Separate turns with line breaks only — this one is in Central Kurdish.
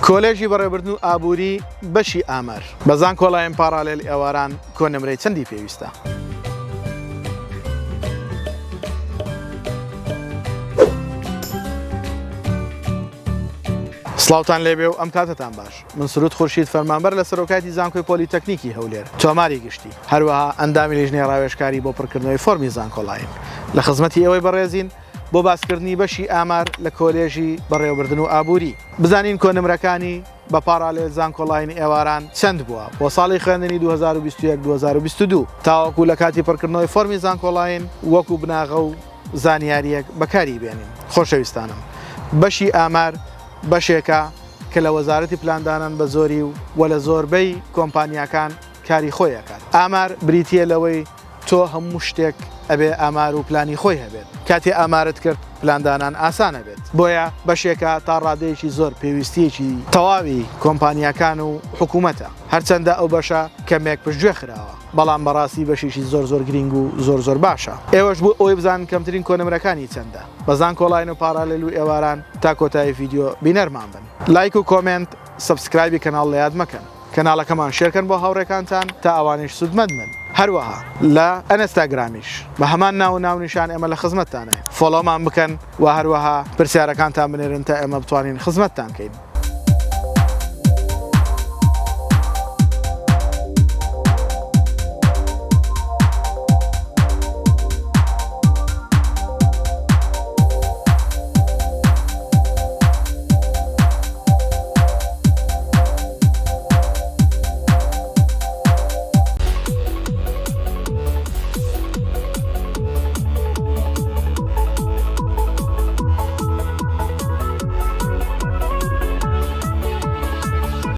کۆلێژی بەڕێوەبردن و ئابووری بەشی ئامەر بەزان کۆڵایەن پاراڵێل ئێواران کۆنمرەی چەندی پێویستە. سڵاوتان لێبێ و ئەم کاتتان باش. من سروود خورشید فەرمانبەر لە سەرۆکاتی زانکۆی پۆلیتەکنیکی هەولێر تۆماری گشتی هەروەها ئەندامی لیژنەی ڕاوێژکاری بۆ پڕکردنەوەی فۆرمی زانکۆڵاین لە خزمەتی ئەوەی بەڕێزین بۆ باسکردنی بەشی ئامار لە کۆلێژی بەڕێوەبردن و ئابووری بزانین کۆنمرەکانی بە پاراڵێل زانکۆڵاین ئێواران چەند بووە بۆ ساڵی خوێندنی 2021-2022 تاوەکو لە کاتی پڕکردنەوەی فۆرمی زانکۆڵاین وەکو بناغە و زانیاریەک بەکاری بێنین. خۆشەویستانم بەشی ئامار بەشێکە کە لە وەزارەتی پلاندانان بە زۆری و لە زۆربەی کۆمپانیاکان کاری خۆیەکات. ئامار بریتیە لەوەی تۆ هەموو شتێک ئەبێ ئامار و پلانی خۆی هەبێت. کاتی ئامارت کرد پلاندانان ئاسانە بێت. بۆیە بەشێکە تا ڕادەیەکی زۆر پێویستیەکی تەواوی کۆمپانیاکان و حکوومەتە. هەرچەندە ئەو بەشە کەمێک پشتگوێ خراوە بەڵام بەڕاستی بەشێکی زۆر گرنگ و زۆر باشە. ئێوەش بوو ئەوەی بزان کەمترین کۆنمرەکانی چەندە. بەزان کۆڵاین و پاراڵێل و ئێواران تا کۆتایی ڤیدیۆ بینەرمان بن. لایک و کۆمنت سبسکرایبی کەناڵ لە یاد مەکەن. کەناڵەکەمان شێرکەن بۆ هاوڕێکانتان تا ئەوانش سودمەند من. هەروەها لە ئەنستاگرامیش بە هەمان ناونیشان ئێمە لە خزمەتتانە فۆلۆمان بکەن و هەروەها پرسیارەکانتان بنێرن تا ئێمە بتوانین خزمەتتان بکەین.